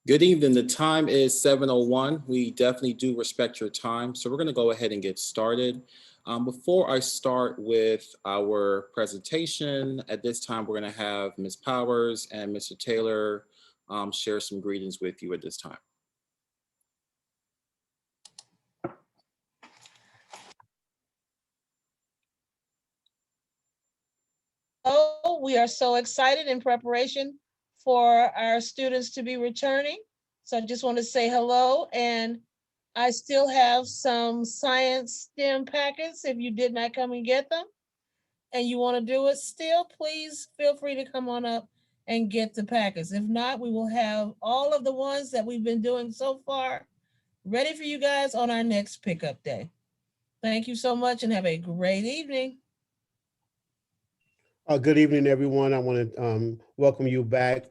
Good evening. The time is 7:01. We definitely do respect your time. So we're going to go ahead and get started. Before I start with our presentation, at this time, we're going to have Ms. Powers and Mr. Taylor share some greetings with you at this time. Oh, we are so excited in preparation for our students to be returning. So I just want to say hello, and I still have some science STEM packets. If you did not come and get them and you want to do it still, please feel free to come on up and get the packets. If not, we will have all of the ones that we've been doing so far ready for you guys on our next pickup day. Thank you so much and have a great evening. Good evening, everyone. I want to welcome you back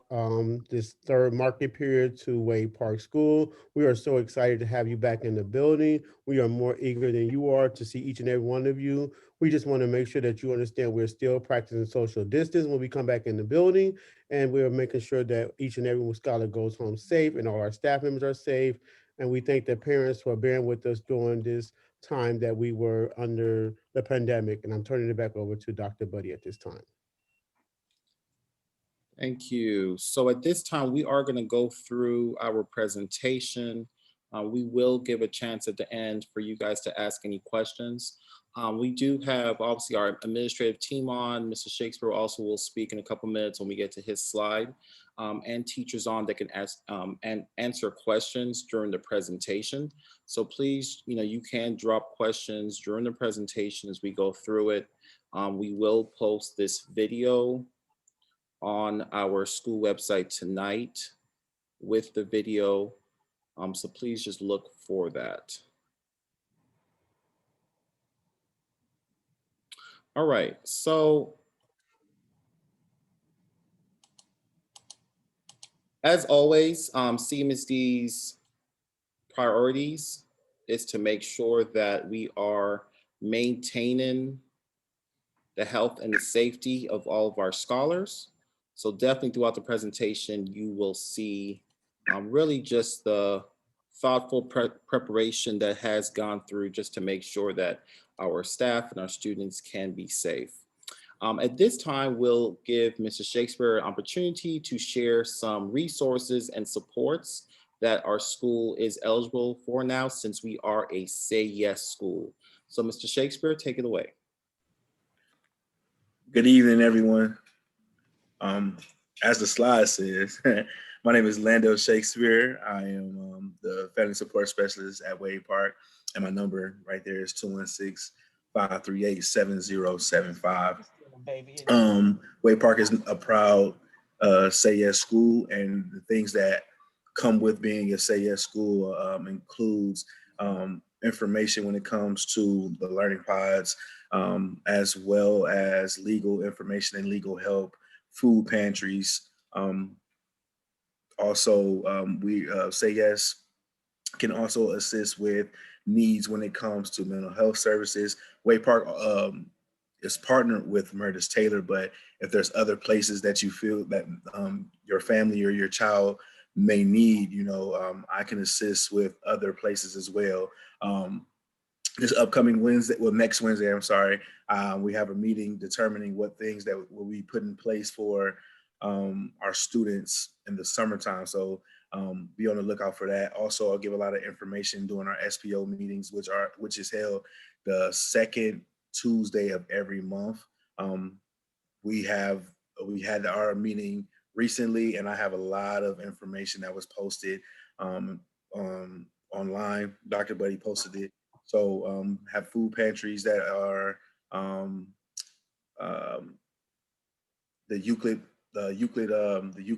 this third market period to Wade Park School. We are so excited to have you back in the building. We are more eager than you are to see each and every one of you. We just want to make sure that you understand we're still practicing social distance when we come back in the building, and we're making sure that each and every scholar goes home safe and all our staff members are safe. And we thank the parents for bearing with us during this time that we were under the pandemic. And I'm turning it back over to Dr. Buddy at this time. Thank you. So at this time, we are going to go through our presentation. We will give a chance at the end for you guys to ask any questions. We do have obviously our administrative team on. Mr. Shakespeare also will speak in a couple minutes when we get to his slide, and teachers on that can ask and answer questions during the presentation. So please, you can drop questions during the presentation as we go through it. We will post this video on our school website tonight with the video. So please just look for that. All right, so as always, Cmsd's priorities is to make sure that we are maintaining the health and the safety of all of our scholars. So definitely throughout the presentation, you will see really just the thoughtful preparation that has gone through just to make sure that our staff and our students can be safe. At this time, we'll give Mr. Shakespeare an opportunity to share some resources and supports that our school is eligible for now, since we are a Say Yes school. So Mr. Shakespeare, take it away. Good evening, everyone. As the slide says, my name is Lando Shakespeare. I am the Family Support Specialist at Wade Park, and my number right there is 216-538-7075. Wade Park is a proud Say Yes school, and the things that come with being a Say Yes school includes information when it comes to the learning pods, as well as legal information and legal help, food pantries. We Say Yes can also assist with needs when it comes to mental health services. Wade Park is partnered with Meredith Taylor, but if there's other places that you feel that your family or your child may need, I can assist with other places as well. This upcoming Wednesday, next Wednesday, I'm sorry, we have a meeting determining what things that will be put in place for our students in the summertime. So be on the lookout for that. Also, I'll give a lot of information during our SPO meetings, which is held the second Tuesday of every month. We had our meeting recently, and I have a lot of information that was posted online. Dr. Buddy posted it. So have food pantries that are the Euclid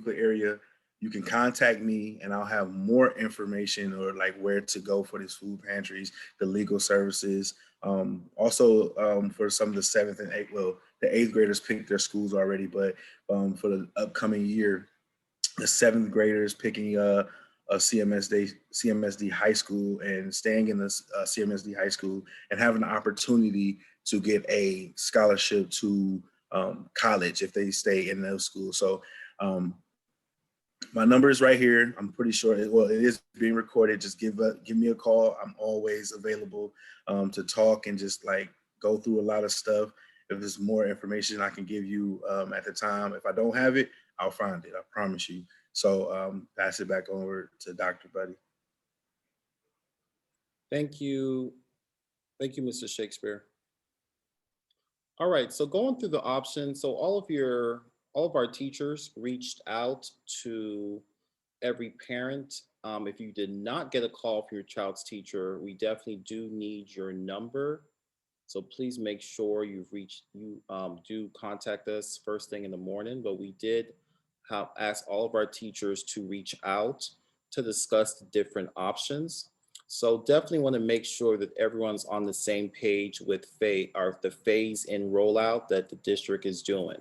area. You can contact me and I'll have more information, or like where to go for these food pantries, the legal services. Also for some of the 7th and 8th, well, the 8th graders picked their schools already, but for the upcoming year, the 7th graders picking a CMSD high school and staying in the CMSD high school and having the opportunity to get a scholarship to college if they stay in those schools. So My number is right here. I'm pretty sure it is being recorded. Just give me a call. I'm always available to talk and just like go through a lot of stuff. If there's more information I can give you at the time, if I don't have it, I'll find it. I promise you. So pass it back over to Dr. Buddy. Thank you. Thank you, Mr. Shakespeare. All right, so going through the options, so all of our teachers reached out to every parent. If you did not get a call from your child's teacher, we definitely do need your number. So please make sure you do contact us first thing in the morning. But we did ask all of our teachers to reach out to discuss the different options. So definitely want to make sure that everyone's on the same page with the phase in rollout that the district is doing.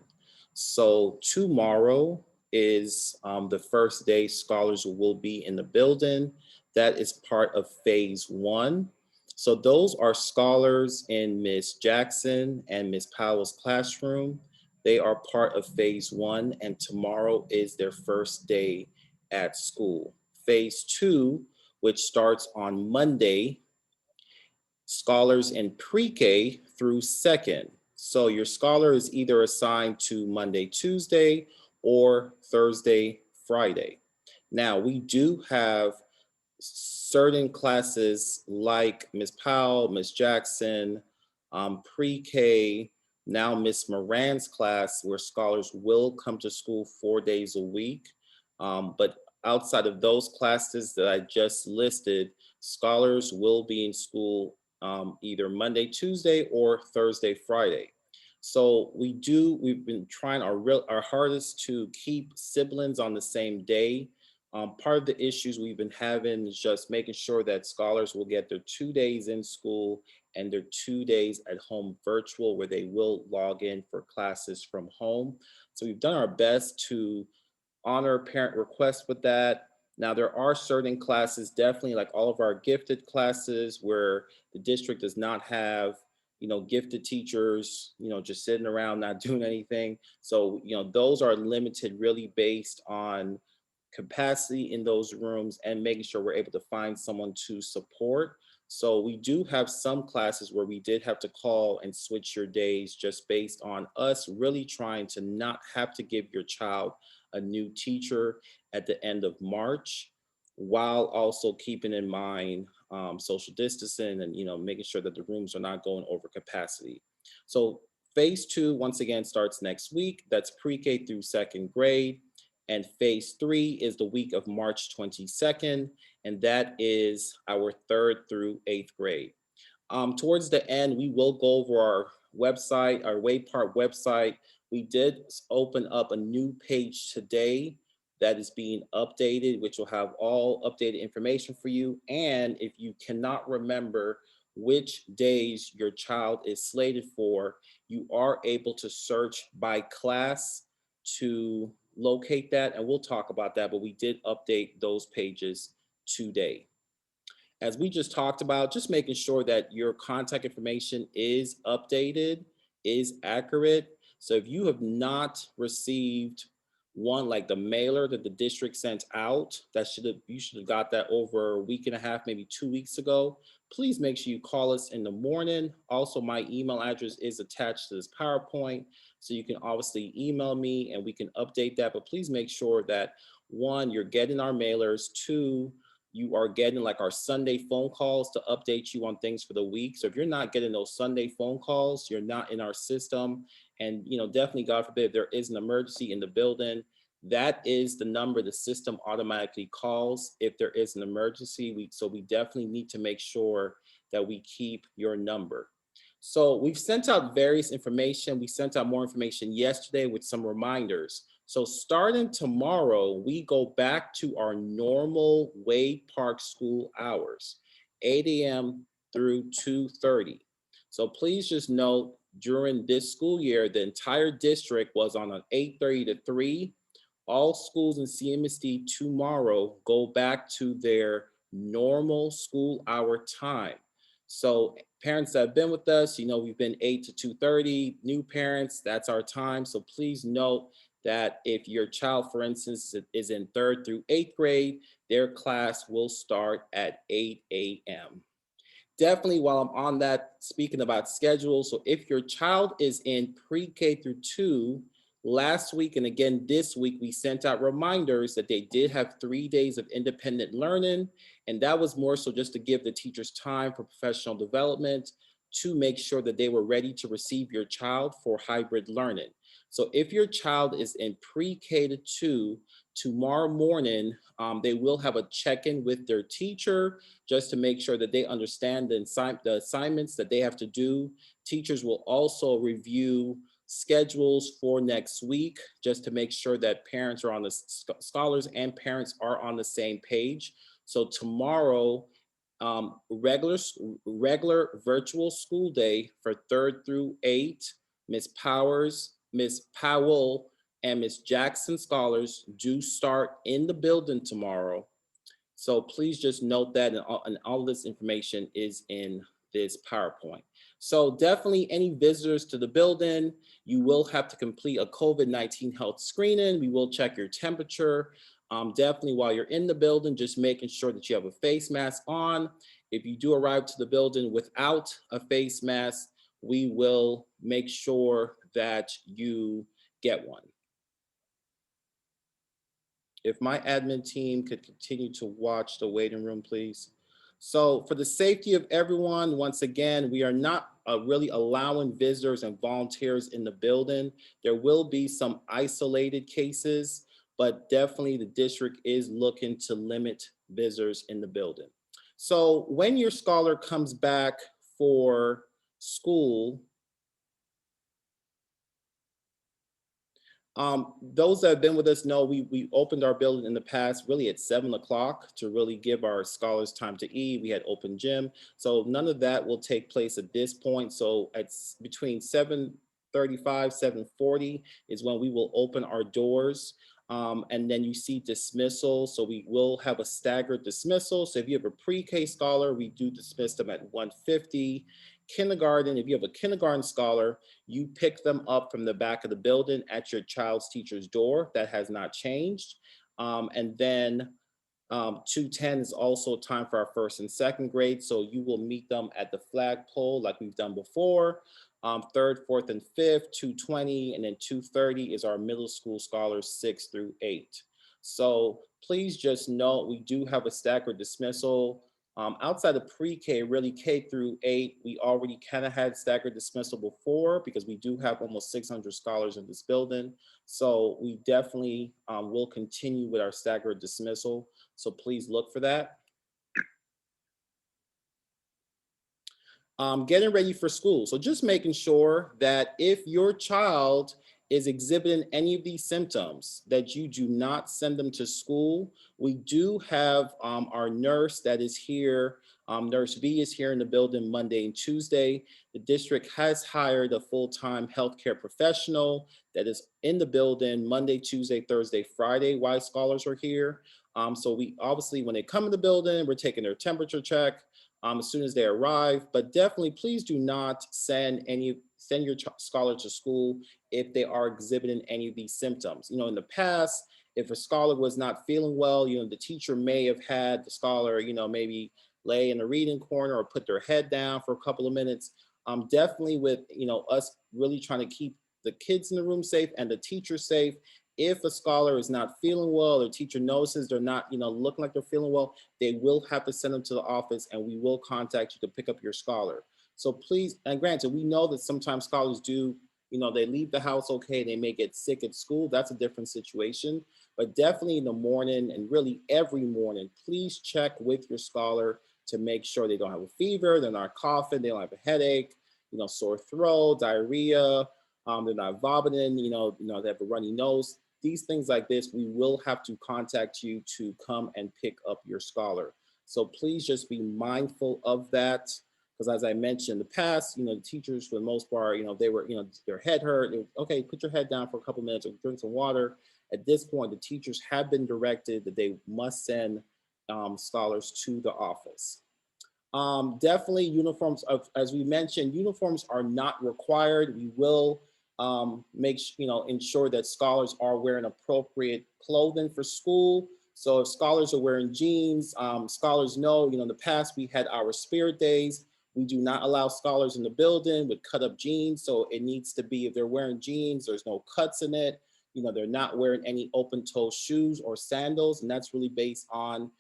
So tomorrow is the first day scholars will be in the building. That is part of phase 1. So those are scholars in Ms. Jackson and Ms. Powell's classroom. They are part of phase 1, and tomorrow is their first day at school. Phase 2, which starts on Monday, scholars in pre-K through 2nd. So your scholar is either assigned to Monday, Tuesday, or Thursday, Friday. Now, we do have certain classes like Ms. Powell, Ms. Jackson, pre-K, now Ms. Moran's class, where scholars will come to school 4 days a week. But outside of those classes that I just listed, scholars will be in school either Monday, Tuesday, or Thursday, Friday. So we've been trying our hardest to keep siblings on the same day. Part of the issues we've been having is just making sure that scholars will get their 2 days in school and their 2 days at home virtual, where they will log in for classes from home. So we've done our best to honor parent requests with that. Now, there are certain classes, definitely like all of our gifted classes, where the district does not have gifted teachers, just sitting around not doing anything. So, those are limited really based on capacity in those rooms and making sure we're able to find someone to support. So we do have some classes where we did have to call and switch your days just based on us really trying to not have to give your child a new teacher at the end of March, while also keeping in mind social distancing and making sure that the rooms are not going over capacity. So phase 2, once again, starts next week. That's pre-K through 2nd grade. And phase 3 is the week of March 22nd, and that is our 3rd through 8th grade. Towards the end, we will go over our website, our Wade Park website. We did open up a new page today that is being updated, which will have all updated information for you. And if you cannot remember which days your child is slated for, you are able to search by class to locate that, and we'll talk about that, but we did update those pages today. As we just talked about, just making sure that your contact information is updated, is accurate. So if you have not received one like the mailer that the district sent out, you should have got that over a week and a half, maybe 2 weeks ago. Please make sure you call us in the morning. Also, my email address is attached to this PowerPoint, so you can obviously email me and we can update that. But please make sure that 1, you're getting our mailers. 2, you are getting like our Sunday phone calls to update you on things for the week. So if you're not getting those Sunday phone calls, you're not in our system. And definitely, God forbid, if there is an emergency in the building, that is the number the system automatically calls if there is an emergency. So we definitely need to make sure that we keep your number. So we've sent out various information. We sent out more information yesterday with some reminders. So starting tomorrow, we go back to our normal Wade Park school hours, 8 a.m. through 2:30. So please just note, during this school year, the entire district was on an 8:30 to 3. All schools in Cmsd tomorrow go back to their normal school hour time. So parents that have been with us, we've been 8 to 2:30. New parents, that's our time. So please note that if your child, for instance, is in 3rd through 8th grade, their class will start at 8 a.m. Definitely, while I'm on that, speaking about schedules, so if your child is in pre-K through 2, last week and again this week, we sent out reminders that they did have 3 days of independent learning, and that was more so just to give the teachers time for professional development to make sure that they were ready to receive your child for hybrid learning. So if your child is in pre-K to 2, tomorrow morning, they will have a check-in with their teacher just to make sure that they understand the assignments that they have to do. Teachers will also review schedules for next week just to make sure that parents are on the scholars and parents are on the same page. So tomorrow, regular virtual school day for 3rd through 8. Miss Powers, Miss Powell, and Miss Jackson scholars do start in the building tomorrow. So please just note that, and all this information is in this PowerPoint. So definitely any visitors to the building, you will have to complete a COVID-19 health screening. We will check your temperature. Definitely while you're in the building, just making sure that you have a face mask on. If you do arrive to the building without a face mask, we will make sure that you get one. If my admin team could continue to watch the waiting room, please. So for the safety of everyone, once again, we are not really allowing visitors and volunteers in the building. There will be some isolated cases, but definitely the district is looking to limit visitors in the building. So when your scholar comes back for school, those that have been with us know we opened our building in the past really at 7 o'clock to really give our scholars time to eat. We had open gym. So none of that will take place at this point. So it's between 7:35, 7:40 is when we will open our doors. And then you see dismissal. So we will have a staggered dismissal. So if you have a pre-K scholar, we do dismiss them at 1:50. Kindergarten, if you have a kindergarten scholar, you pick them up from the back of the building at your child's teacher's door. That has not changed. And then 2:10 is also time for our 1st and 2nd grade. So you will meet them at the flagpole like we've done before. 3rd, 4th, and 5th, 2:20, and then 2:30 is our middle school scholars 6 through 8. So please just note we do have a staggered dismissal. Outside of pre-K, really K through 8, we already kind of had staggered dismissal before because we do have almost 600 scholars in this building. So we definitely will continue with our staggered dismissal. So please look for that. Getting ready for school. So just making sure that if your child is exhibiting any of these symptoms, that you do not send them to school. We do have our nurse that is here. Nurse V is here in the building Monday and Tuesday. The district has hired a full-time healthcare professional that is in the building Monday, Tuesday, Thursday, Friday while scholars are here. So we obviously, when they come in the building, we're taking their temperature check as soon as they arrive, but definitely please do not send your scholar to school if they are exhibiting any of these symptoms. You know, in the past, if a scholar was not feeling well, you know, the teacher may have had the scholar, you know, maybe lay in a reading corner or put their head down for a couple of minutes. Definitely with, you know, us really trying to keep the kids in the room safe and the teacher safe. If a scholar is not feeling well, or teacher notices they're not, you know, looking like they're feeling well, they will have to send them to the office and we will contact you to pick up your scholar. So please, and granted, we know that sometimes scholars do, you know, they leave the house okay, they may get sick at school. That's a different situation. But definitely in the morning and really every morning, please check with your scholar to make sure they don't have a fever, they're not coughing, they don't have a headache, you know, sore throat, diarrhea, they're not vomiting, you know, they have a runny nose. These things like this, we will have to contact you to come and pick up your scholar. So please just be mindful of that. Because as I mentioned in the past, you know, the teachers for the most part, you know, they were, you know, their head hurt. Okay, put your head down for a couple minutes or drink some water. At this point, the teachers have been directed that they must send scholars to the office. Definitely uniforms, as we mentioned, uniforms are not required. We will ensure that scholars are wearing appropriate clothing for school. So if scholars are wearing jeans, scholars know, in the past we had our spirit days. We do not allow scholars in the building with cut up jeans. So it needs to be, if they're wearing jeans, there's no cuts in it. They're not wearing any open toe shoes or sandals. And that's really based on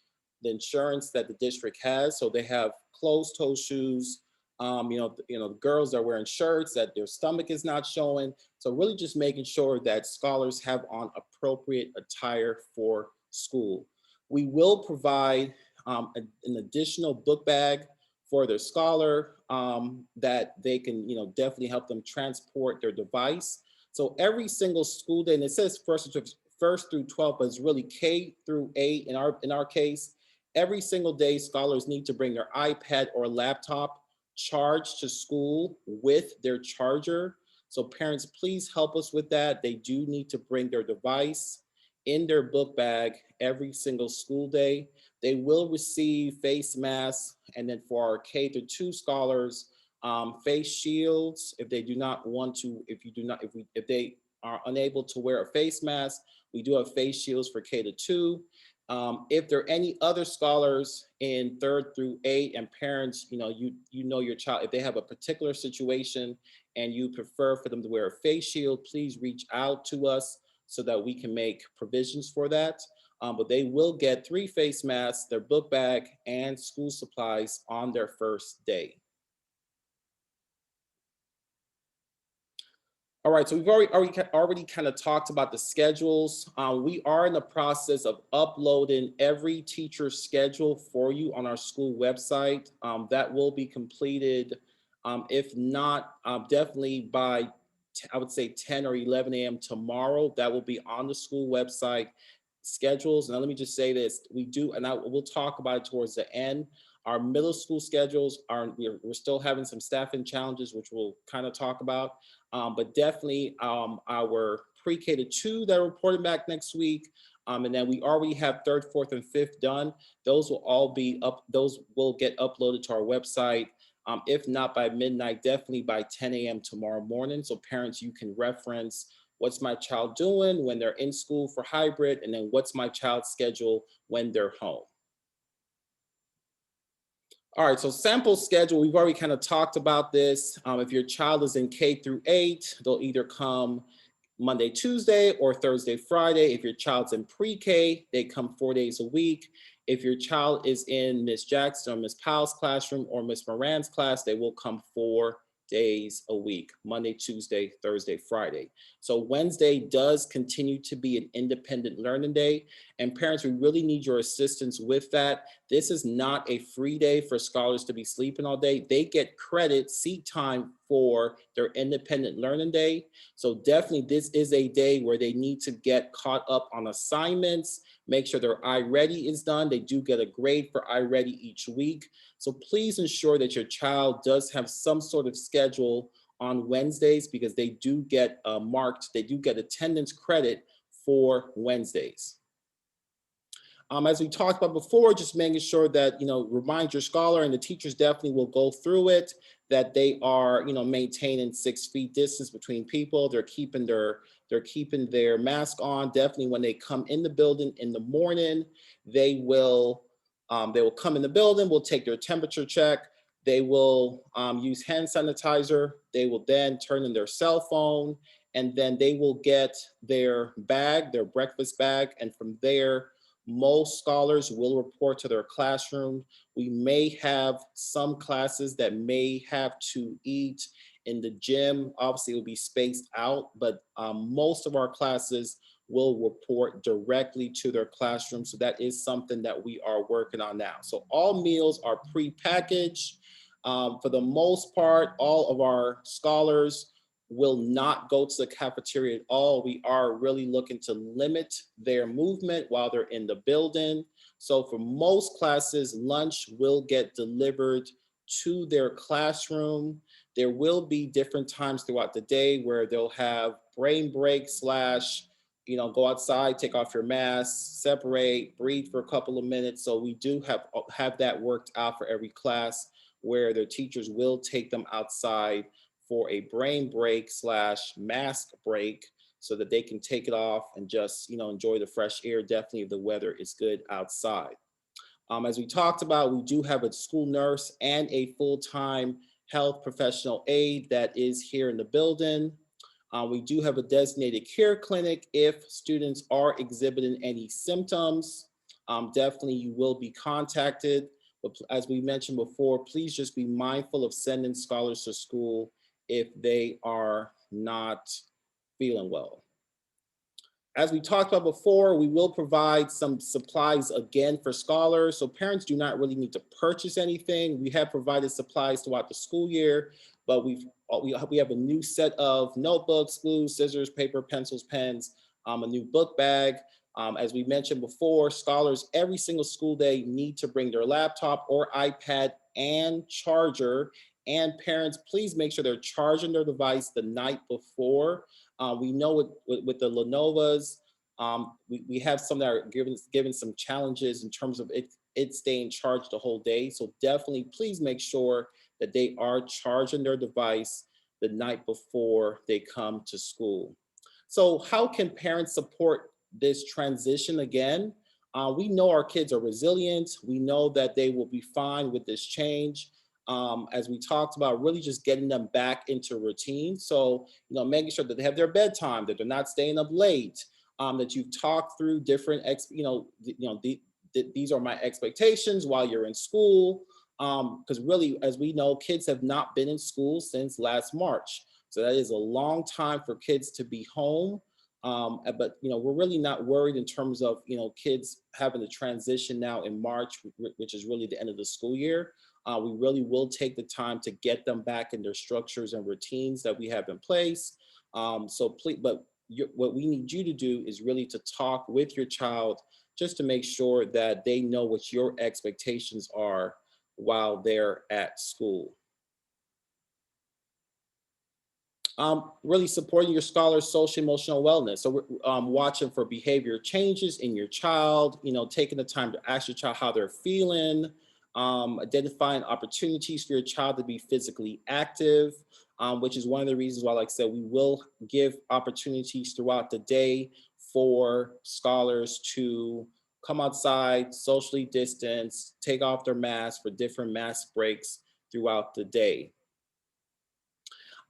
the insurance that the district has. So they have closed toe shoes. The girls are wearing shirts that their stomach is not showing. So really just making sure that scholars have on appropriate attire for school. We will provide an additional book bag for their scholar that they can, definitely help them transport their device. So every single school day, and it says first through 12, but it's really K through 8 in our case. Every single day, scholars need to bring their iPad or laptop charged to school with their charger. So parents, please help us with that. They do need to bring their device in their book bag every single school day. They will receive face masks, and then for our K-2 scholars, face shields. If they do not want to, if they are unable to wear a face mask, we do have face shields for K-2. If there are any other scholars in 3rd through 8 and parents, you know your child, if they have a particular situation and you prefer for them to wear a face shield, please reach out to us so that we can make provisions for that. But they will get 3 face masks, their book bag, and school supplies on their first day. All right, so we've already kind of talked about the schedules. We are in the process of uploading every teacher's schedule for you on our school website. That will be completed, if not, definitely by, I would say 10 or 11 a.m. tomorrow. That will be on the school website schedules. Now, let me just say this. We do, and we'll talk about it towards the end. Our middle school schedules we're still having some staffing challenges, which we'll kind of talk about. But definitely our pre-K to 2 that are reporting back next week. And then we already have 3rd, 4th, and 5th done. Those will all be up, those will get uploaded to our website. If not by midnight, definitely by 10 a.m. tomorrow morning. So parents, you can reference what's my child doing when they're in school for hybrid, and then what's my child's schedule when they're home. All right, so sample schedule, we've already kind of talked about this. If your child is in K through 8, they'll either come Monday, Tuesday, or Thursday, Friday. If your child's in pre-K, they come 4 days a week. If your child is in Miss Jackson or Miss Powell's classroom or Miss Moran's class, they will come 4 days a week, Monday, Tuesday, Thursday, Friday. So Wednesday does continue to be an independent learning day. And parents, we really need your assistance with that. This is not a free day for scholars to be sleeping all day. They get credit, seat time for their independent learning day. So definitely this is a day where they need to get caught up on assignments, make sure their iReady is done. They do get a grade for iReady each week. So please ensure that your child does have some sort of schedule on Wednesdays, because they do get they do get attendance credit for Wednesdays. As we talked about before, just making sure that, remind your scholar, and the teachers definitely will go through it, that they are, maintaining 6 feet distance between people. They're keeping their mask on. Definitely when they come in the building in the morning, they will come in the building, we'll take their temperature check. They will use hand sanitizer. They will then turn in their cell phone, and then they will get their bag, their breakfast bag. And from there, most scholars will report to their classroom. We may have some classes that may have to eat in the gym. Obviously, it will be spaced out, but most of our classes will report directly to their classroom. So that is something that we are working on now. So all meals are pre-packaged. For the most part, all of our scholars will not go to the cafeteria at all. We are really looking to limit their movement while they're in the building. So for most classes, lunch will get delivered to their classroom. There will be different times throughout the day where they'll have brain break / go outside, take off your mask, separate, breathe for a couple of minutes. So we do have that worked out for every class, where their teachers will take them outside for a brain break / mask break so that they can take it off and just, enjoy the fresh air, definitely if the weather is good outside. As we talked about, we do have a school nurse and a full-time health professional aide that is here in the building. We do have a designated care clinic if students are exhibiting any symptoms. Definitely you will be contacted. But as we mentioned before, please just be mindful of sending scholars to school if they are not feeling well. As we talked about before, we will provide some supplies again for scholars. So parents do not really need to purchase anything. We have provided supplies throughout the school year, but we have a new set of notebooks, glue, scissors, paper, pencils, pens, a new book bag. As we mentioned before, scholars every single school day need to bring their laptop or iPad and charger. And parents, please make sure they're charging their device the night before. We know with the Lenovo's, we have some that are given some challenges in terms of it staying charged the whole day. So definitely, please make sure that they are charging their device the night before they come to school. So how can parents support this transition again? We know our kids are resilient. We know that they will be fine with this change. As we talked about, really just getting them back into routine. So, making sure that they have their bedtime, that they're not staying up late, that you've talked through different, these are my expectations while you're in school. Because really, as we know, kids have not been in school since last March. So that is a long time for kids to be home. But we're really not worried in terms of kids having to transition now in March, which is really the end of the school year. We really will take the time to get them back in their structures and routines that we have in place. So please, but what we need you to do is really to talk with your child just to make sure that they know what your expectations are while they're at school. Really supporting your scholar's social emotional wellness. So we're watching for behavior changes in your child, taking the time to ask your child how they're feeling, identifying opportunities for your child to be physically active, which is one of the reasons why, like I said, we will give opportunities throughout the day for scholars to come outside, socially distance, take off their masks for different mask breaks throughout the day.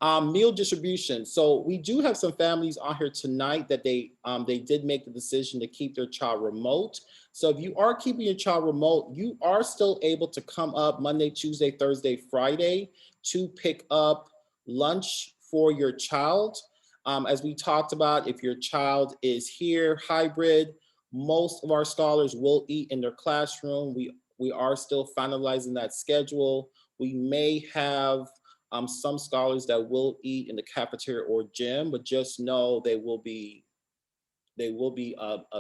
Meal distribution. So we do have some families on here tonight that they did make the decision to keep their child remote. So if you are keeping your child remote, you are still able to come up Monday, Tuesday, Thursday, Friday to pick up lunch for your child. As we talked about, if your child is here hybrid, most of our scholars will eat in their classroom. We are still finalizing that schedule. We may have some scholars that will eat in the cafeteria or gym, but just know they will be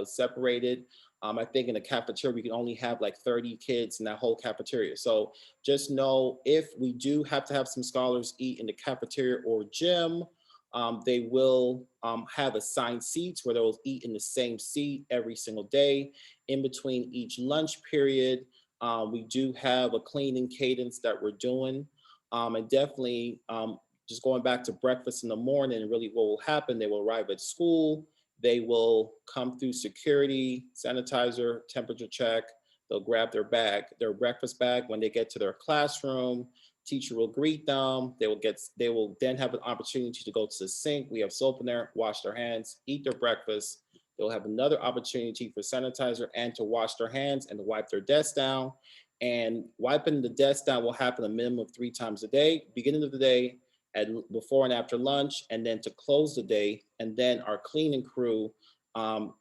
separated. I think in the cafeteria, we can only have like 30 kids in that whole cafeteria. So just know if we do have to have some scholars eat in the cafeteria or gym, they will have assigned seats where they'll eat in the same seat every single day. In between each lunch period, we do have a cleaning cadence that we're doing. And definitely just going back to breakfast in the morning, really what will happen, they will arrive at school, they will come through security, sanitizer, temperature check, they'll grab their bag, their breakfast bag. When they get to their classroom, teacher will greet them, they will then have an opportunity to go to the sink, we have soap in there, wash their hands, eat their breakfast. They'll have another opportunity for sanitizer and to wash their hands and to wipe their desk down. And wiping the desk down will happen a minimum of 3 times a day, beginning of the day, before and after lunch, and then to close the day. And then our cleaning crew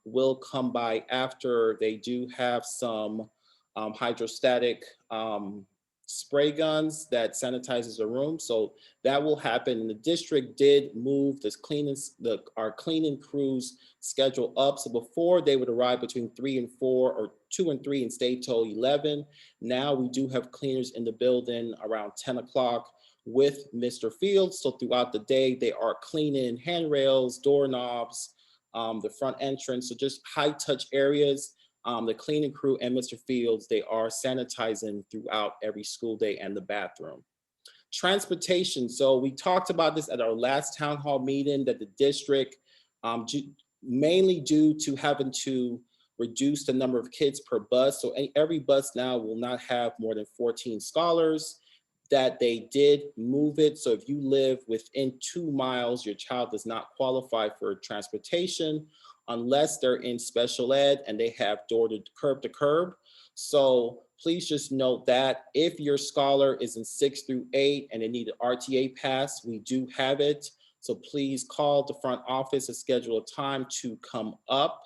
will come by after. They do have some hydrostatic spray guns that sanitizes the room. So that will happen. And the district did move our cleaning crews schedule up. So before they would arrive between 3 and 4 or 2 and 3 and stay till 11. Now we do have cleaners in the building around 10 o'clock with Mr. Fields. So throughout the day, they are cleaning handrails, doorknobs, the front entrance. So just high touch areas. The cleaning crew and Mr. Fields, they are sanitizing throughout every school day and the bathroom. Transportation. So we talked about this at our last town hall meeting that the district, mainly due to having to reduce the number of kids per bus. So every bus now will not have more than 14 scholars, that they did move it. So if you live within 2 miles, your child does not qualify for transportation unless they're in special ed and they have door to curb. So please just note that if your scholar is in 6 through 8 and they need an RTA pass, we do have it. So please call the front office to schedule a time to come up.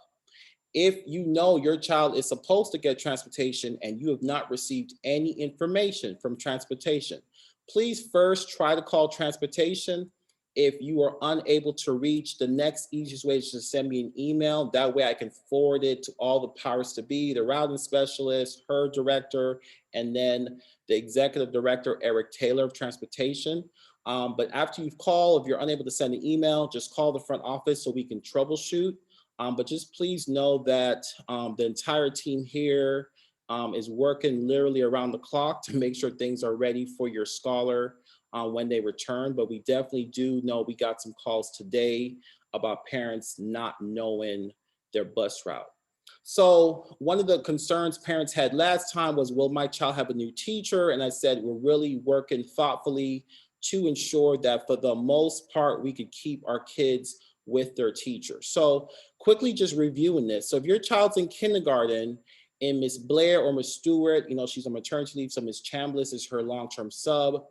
If you know your child is supposed to get transportation and you have not received any information from transportation, please first try to call transportation. If you are unable to reach, the next easiest way is to send me an email. That way I can forward it to all the powers to be, the routing specialist, her director, and then the executive director, Eric Taylor of transportation. But after you've called, if you're unable to send an email, just call the front office so we can troubleshoot. But just please know that the entire team here is working literally around the clock to make sure things are ready for your scholar when they return. But we definitely do know we got some calls today about parents not knowing their bus route. So one of the concerns parents had last time was, will my child have a new teacher? And I said, we're really working thoughtfully to ensure that for the most part, we could keep our kids with their teacher. So quickly just reviewing this. So if your child's in kindergarten and Miss Blair or Miss Stewart, she's on maternity leave, so Miss Chambliss is her long-term sub.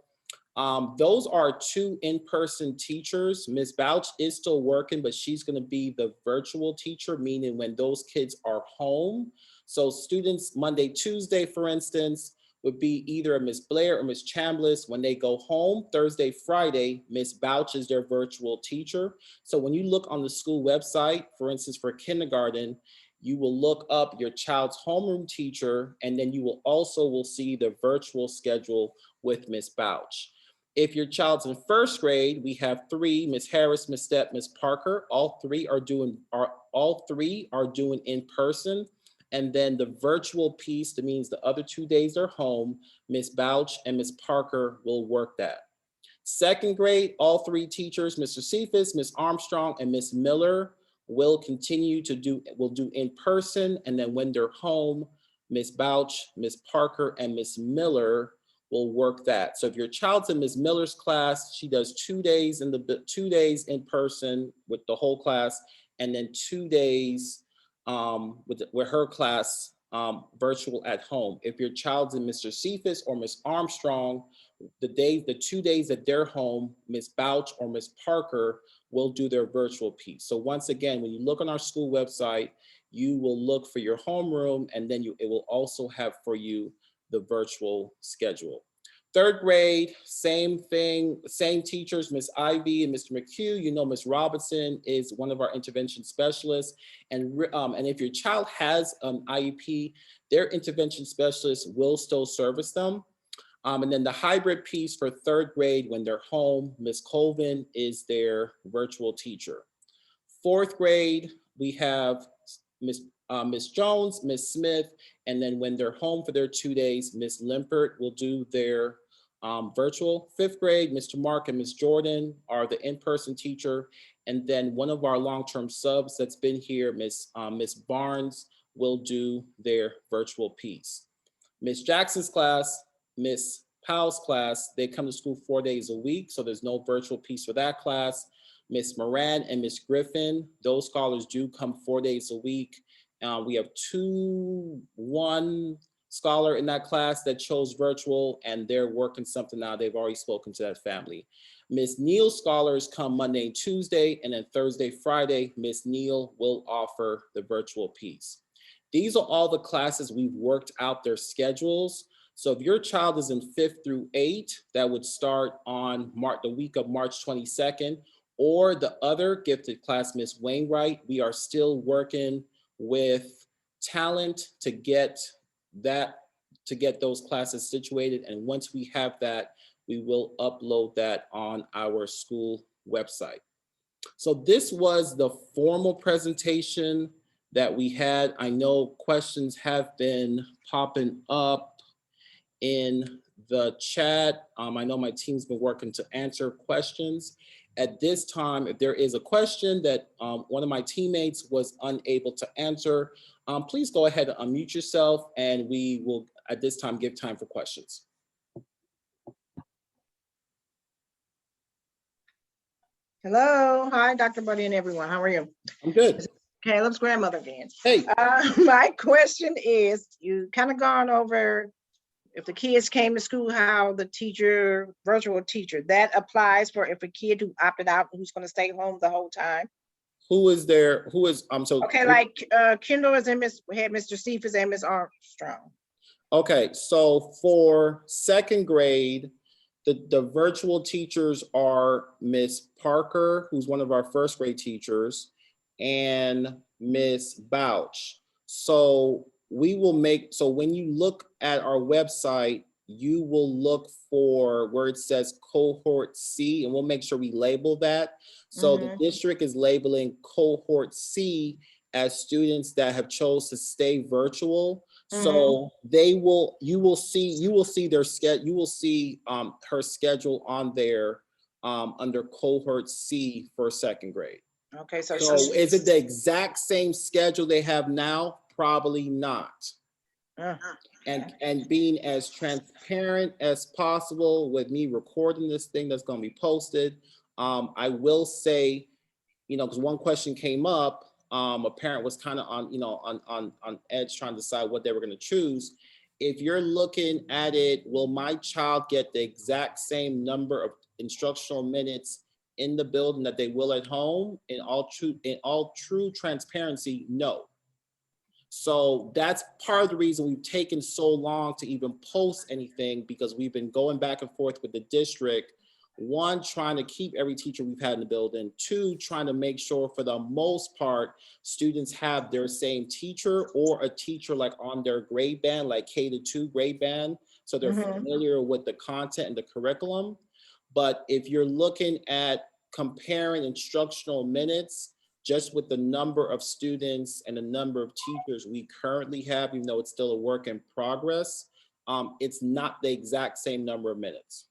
Those are 2 in-person teachers. Miss Bouch is still working, but she's going to be the virtual teacher, meaning when those kids are home. So students Monday, Tuesday, for instance, would be either a Miss Blair or Miss Chambliss. When they go home, Thursday, Friday, Miss Bouch is their virtual teacher. So when you look on the school website, for instance, for kindergarten, you will look up your child's homeroom teacher, and then you will also see the virtual schedule with Miss Bouch. If your child's in 1st grade, we have 3, Miss Harris, Miss Stepp, Miss Parker. All three are doing in person. And then the virtual piece, that means the other 2 days they're home, Miss Bouch and Miss Parker will work that. 2nd grade, all 3 teachers, Mr. Cephas, Miss Armstrong, and Miss Miller will continue to do in person. And then when they're home, Miss Bouch, Miss Parker, and Miss Miller will work that. So if your child's in Miss Miller's class, she does 2 days in person with the whole class, and then 2 days with her class virtual at home. If your child's in Mr. Cephas or Miss Armstrong, the 2 days that they're home, Miss Bouch or Miss Parker will do their virtual piece. So once again, when you look on our school website, you will look for your homeroom, and then it will also have for you the virtual schedule. 3rd grade, same thing, same teachers, Miss Ivy and Mr. McHugh. Miss Robinson is one of our intervention specialists. And if your child has an IEP, their intervention specialists will still service them. And then the hybrid piece for 3rd grade, when they're home, Miss Colvin is their virtual teacher. 4th grade, we have Miss Jones, Miss Smith, and then when they're home for their 2 days, Miss Limpert will do their virtual. 5th grade, Mr. Mark and Miss Jordan are the in-person teacher. And then one of our long-term subs that's been here, Miss Barnes, will do their virtual piece. Miss Jackson's class, Miss Powell's class, they come to school 4 days a week, so there's no virtual piece for that class. Miss Moran and Miss Griffin, those scholars do come 4 days a week. We have one scholar in that class that chose virtual, and they're working something out. They've already spoken to that family. Miss Neal's scholars come Monday and Tuesday, and then Thursday, Friday, Miss Neal will offer the virtual piece. These are all the classes we've worked out their schedules. So if your child is in 5th through 8, that would start on the week of March 22nd, or the other gifted class, Miss Wainwright, we are still working with talent to get those classes situated. And once we have that, we will upload that on our school website. So this was the formal presentation that we had. I know questions have been popping up in the chat. I know my team's been working to answer questions. At this time, if there is a question that one of my teammates was unable to answer, please go ahead and unmute yourself, and we will at this time give time for questions. Hello, hi, Dr. Buddy and everyone. How are you? I'm good. Caleb's grandmother again. Hey. My question is, you kind of gone over if the kids came to school, how the teacher, virtual teacher, that applies for if a kid who opted out, who's going to stay home the whole time. Who is there? Who is so? Okay, like Kendall is in had Mr. Cephas and Miss Armstrong. Okay, so for second grade, the virtual teachers are Miss Parker, who's one of our first grade teachers, and Miss Bouch. So we will so when you look at our website, you will look for where it says cohort C, and we'll make sure we label that. So the district is labeling cohort C as students that have chose to stay virtual. So you will see their schedule, you will see her schedule on there under cohort C for second grade. Okay, so is it the exact same schedule they have now? Probably not. And being as transparent as possible with me recording this thing that's going to be posted, I will say, because one question came up. A parent was kind of on edge trying to decide what they were going to choose. If you're looking at it, will my child get the exact same number of instructional minutes in the building that they will at home? In all true transparency, no. So that's part of the reason we've taken so long to even post anything, because we've been going back and forth with the district. One, trying to keep every teacher we've had in the building. Two, trying to make sure for the most part, students have their same teacher or a teacher like on their grade band, like K-2 grade band. So they're familiar with the content and the curriculum. But if you're looking at comparing instructional minutes, just with the number of students and the number of teachers we currently have, even though it's still a work in progress, it's not the exact same number of minutes.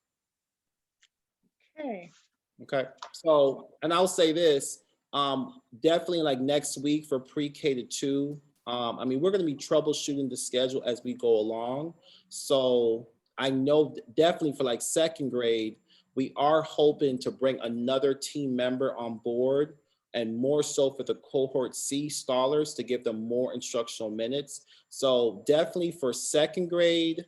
Okay. So, and I'll say this, definitely like next week for pre-K-2, I mean, we're going to be troubleshooting the schedule as we go along. So I know definitely for like second grade, we are hoping to bring another team member on board, and more so for the cohort C scholars to give them more instructional minutes. So definitely for second grade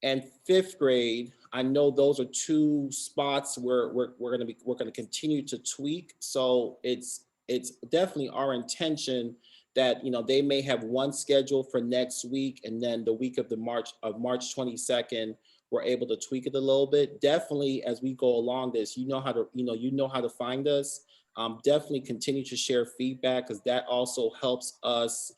and fifth grade, I know those are two spots where we're going to continue to tweak. So it's definitely our intention that they may have one schedule for next week, and then the week of March 22nd, we're able to tweak it a little bit. Definitely as we go along this, you know how to find us. Definitely continue to share feedback, because that also helps us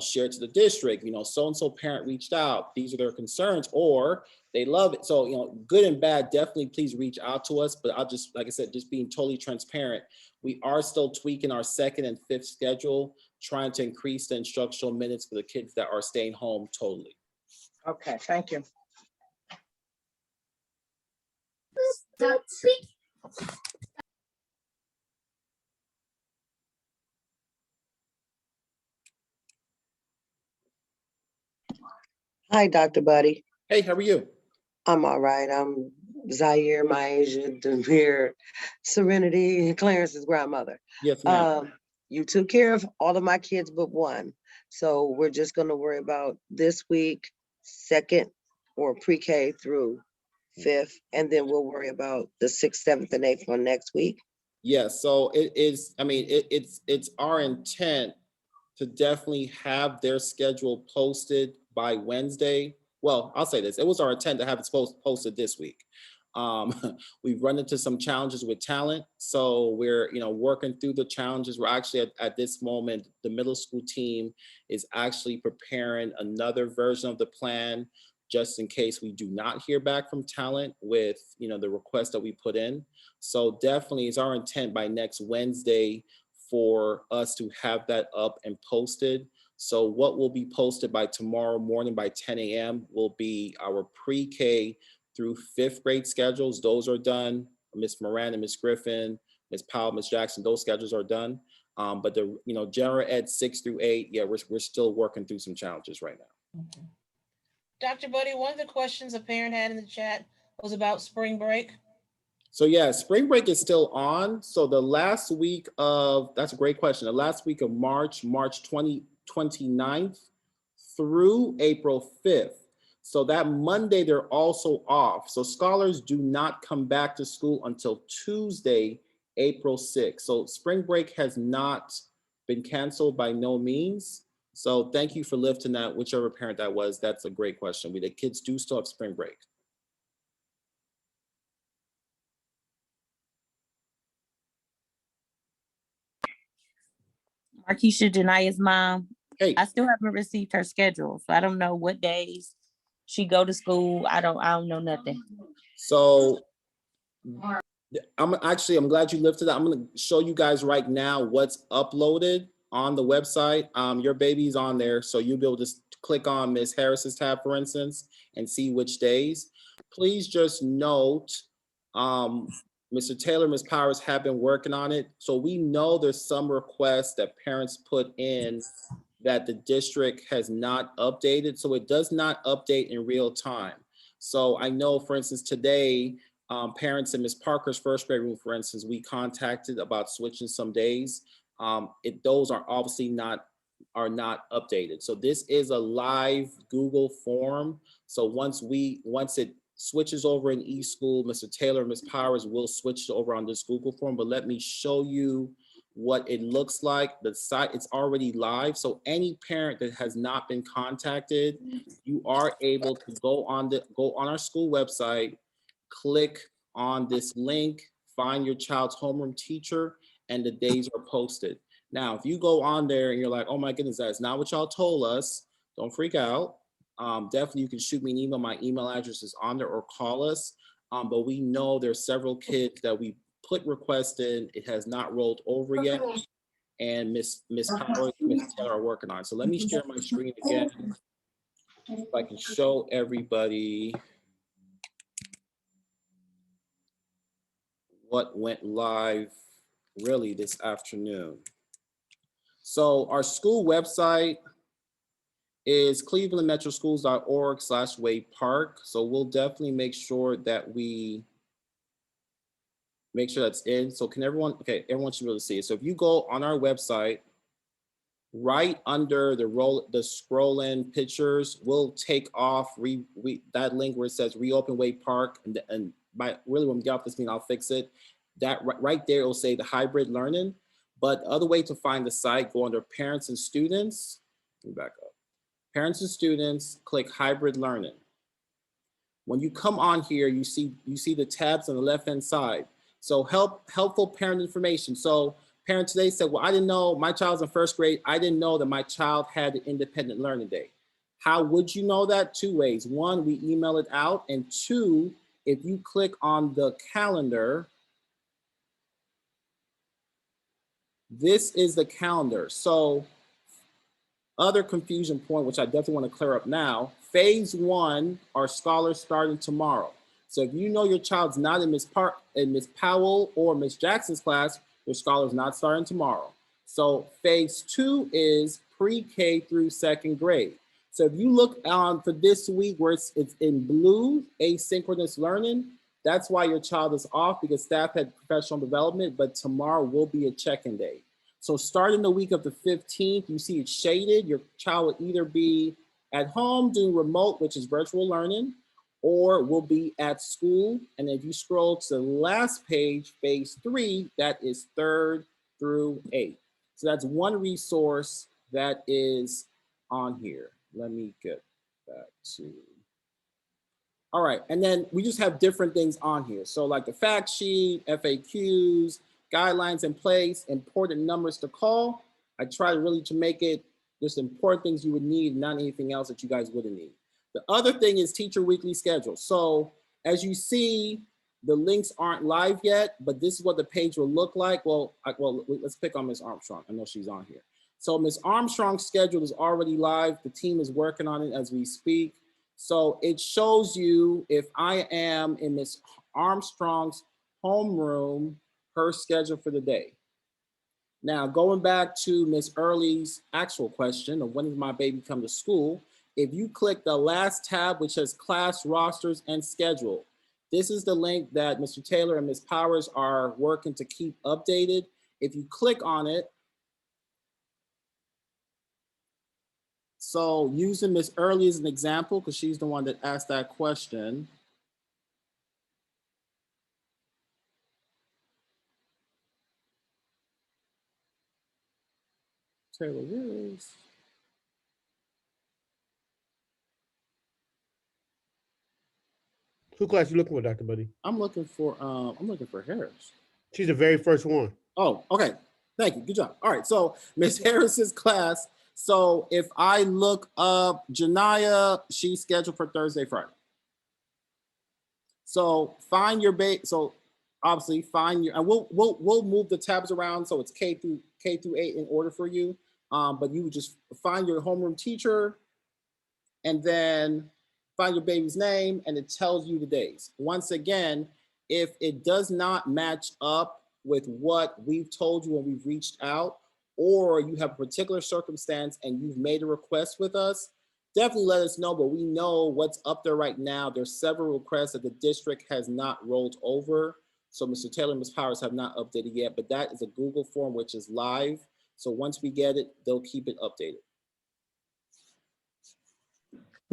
share it to the district. So-and-so parent reached out, these are their concerns, or they love it. So, good and bad, definitely please reach out to us. But I'll just, like I said, just being totally transparent, we are still tweaking our second and fifth schedule, trying to increase the instructional minutes for the kids that are staying home totally. Okay, thank you. Hi, Dr. Buddy. Hey, how are you? I'm all right. I'm Zaire, Myasia, Demir, Serenity, and Clarence's grandmother. Yes, ma'am. You took care of all of my kids but one. So we're just going to worry about this week, second or pre-K through fifth, and then we'll worry about the 6th, 7th, and 8th for next week. Yes, so it is, I mean, it's our intent to definitely have their schedule posted by Wednesday. Well, I'll say this, it was our intent to have it posted this week. We've run into some challenges with talent, so we're working through the challenges. We're actually at this moment, the middle school team is actually preparing another version of the plan, just in case we do not hear back from talent with the request that we put in. So definitely it's our intent by next Wednesday for us to have that up and posted. So what will be posted by tomorrow morning by 10 a.m. will be our pre-K through 5th grade schedules. Those are done. Miss Moran and Miss Griffin, Miss Powell, Miss Jackson, those schedules are done. But the general ed 6 through 8, yeah, we're still working through some challenges right now. Okay. Dr. Buddy, one of the questions a parent had in the chat was about spring break. So yeah, spring break is still on. So the last week of, that's a great question. The last week of March 29th through April 5th. So that Monday, they're also off. So scholars do not come back to school until Tuesday, April 6th. So spring break has not been canceled by no means. So thank you for lifting that, whichever parent that was. That's a great question. The kids do still have spring break. Markeisha Jania's mom. Hey, I still haven't received her schedule, so I don't know what days she go to school. I don't know nothing. so I'm glad you lifted that. I'm going to show you guys right now what's uploaded on the website. Your baby's on there, so you'll be able to click on Miss Harris's tab, for instance, and see which days. Please just note, Mr. Taylor, Ms. Powers have been working on it. So we know there's some requests that parents put in that the district has not updated. So it does not update in real time. So I know, for instance, today, parents in Ms. Parker's 1st grade room, for instance, we contacted about switching some days. Those are obviously not updated. So this is a live Google form. So once it switches over in eSchool, Mr. Taylor and Ms. Powers will switch over on this Google form. But let me show you what it looks like. The site, it's already live. So any parent that has not been contacted, you are able to go on our school website, click on this link, find your child's homeroom teacher, and the days are posted. Now, if you go on there and you're like, oh my goodness, that's not what y'all told us, don't freak out. Definitely you can shoot me an email. My email address is on there, or call us. But we know there's several kids that we put requests in. It has not rolled over yet. And Miss Powers, Miss Taylor are working on it. So let me share my screen again, so I can show everybody what went live really this afternoon. So our school website is clevelandmetroschools.org/Wade Park. So we'll definitely make sure that we make sure that's in. So can everyone, okay, everyone should be able to see it. So if you go on our website, right under the scroll in pictures, we'll take off that link where it says reopen Wade Park, and really when we get off this meeting, I'll fix it. That right there, it'll say the hybrid learning. But the other way to find the site, go under parents and students. Let me back up. Parents and students, click hybrid learning. When you come on here, you see the tabs on the left-hand side. So helpful parent information. So parent today said, well, I didn't know, my child's in 1st grade. I didn't know that my child had an independent learning day. How would you know that? 2 ways. 1, we email it out. And 2, if you click on the calendar, this is the calendar. So other confusion point, which I definitely want to clear up now, phase 1 are scholars starting tomorrow. So if you know your child's not in Miss Powell or Miss Jackson's class, your scholar's not starting tomorrow. So phase 2 is pre-K through 2nd grade. So if you look for this week where it's in blue, asynchronous learning, that's why your child is off, because staff had professional development, but tomorrow will be a check-in day. So starting the week of the 15th, you see it's shaded. Your child will either be at home doing remote, which is virtual learning, or will be at school. And if you scroll to the last page, phase 3, that is 3rd through 8th. So that's one resource that is on here. Let me get back to, all right. And then we just have different things on here. So like the fact sheet, FAQs, guidelines in place, important numbers to call. I try really to make it just important things you would need, not anything else that you guys wouldn't need. The other thing is teacher weekly schedule. So as you see, the links aren't live yet, but this is what the page will look like. Well, let's pick on Ms. Armstrong. I know she's on here. So Ms. Armstrong's schedule is already live. The team is working on it as we speak. So it shows you if I am in Ms. Armstrong's homeroom, her schedule for the day. Now, going back to Ms. Early's actual question of when does my baby come to school, if you click the last tab, which says class rosters and schedule, this is the link that Mr. Taylor and Ms. Powers are working to keep updated. If you click on it, so using Ms. Early as an example, because she's the one that asked that question. Taylor, where is? Who class you looking for, Dr. Buddy? I'm looking for Harris. She's the very first one. Oh, okay. Thank you. Good job. All right. So Ms. Harris's class. So if I look up Janiyah, she's scheduled for Thursday, Friday. So find your base. So obviously find your, and we'll move the tabs around so it's K through 8 in order for you. But you would just find your homeroom teacher and then find your baby's name and it tells you the days. Once again, if it does not match up with what we've told you when we've reached out, or you have a particular circumstance and you've made a request with us, definitely let us know, but we know what's up there right now. There's several requests that the district has not rolled over. So Mr. Taylor and Ms. Powers have not updated yet, but that is a Google form, which is live. So once we get it, they'll keep it updated.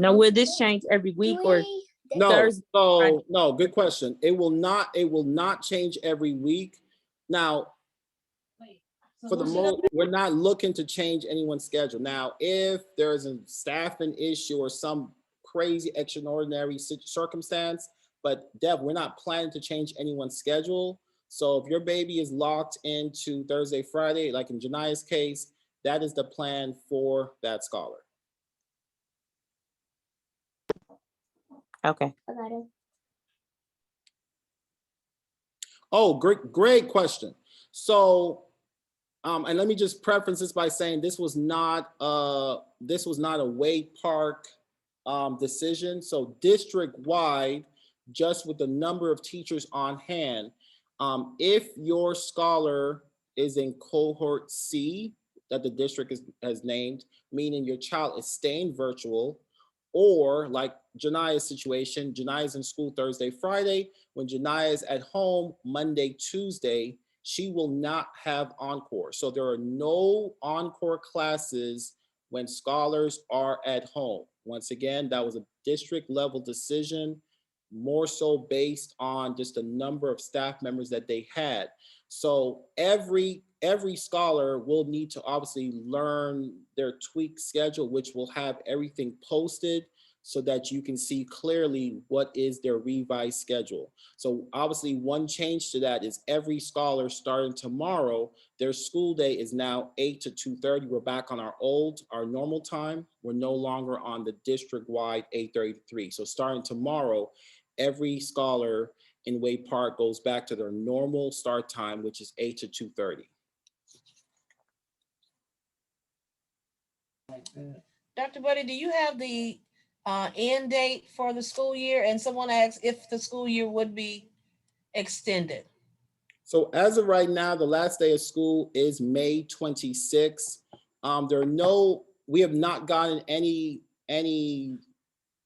Now, will this change every week or No, Thursday? so no, good question. It will not change every week. Now, for the most, we're not looking to change anyone's schedule. Now, if there's a staffing issue or some crazy extraordinary circumstance, but Deb, we're not planning to change anyone's schedule. So if your baby is locked into Thursday, Friday, like in Janiyah's case, that is the plan for that scholar. Okay. Oh, great question. So, and let me just preface this by saying this was not a Wade Park decision. So district-wide, just with the number of teachers on hand, if your scholar is in cohort C that the district has named, meaning your child is staying virtual, or like Janiyah's situation, Janiyah's in school Thursday, Friday. When Janiyah is at home Monday, Tuesday, she will not have encore. So there are no encore classes when scholars are at home. Once again, that was a district level decision, more so based on just the number of staff members that they had. So every scholar will need to obviously learn their tweaked schedule, which will have everything posted so that you can see clearly what is their revised schedule. So obviously one change to that is every scholar starting tomorrow, their school day is now 8 to 2:30. We're back on our normal time. We're no longer on the district-wide 8:30 to 3. So starting tomorrow, every scholar in Wade Park goes back to their normal start time, which is 8 to 2:30. Dr. Buddy, do you have the end date for the school year? And someone asked if the school year would be extended. So as of right now, the last day of school is May 26th. We have not gotten any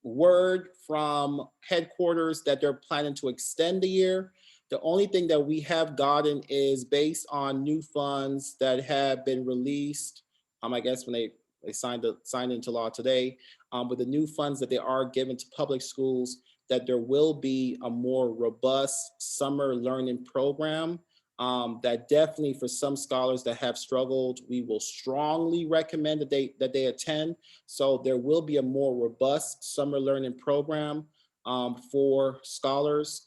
word from headquarters that they're planning to extend the year. The only thing that we have gotten is based on new funds that have been released. I guess when they signed into law today, with the new funds that they are given to public schools, that there will be a more robust summer learning program that definitely for some scholars that have struggled, we will strongly recommend that they attend. So there will be a more robust summer learning program for scholars.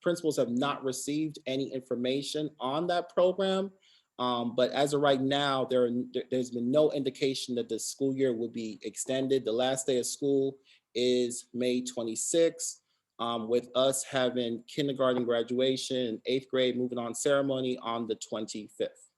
Principals have not received any information on that program. But as of right now, there's been no indication that the school year will be extended. The last day of school is May 26th, with us having kindergarten graduation and 8th grade moving on ceremony on the 25th.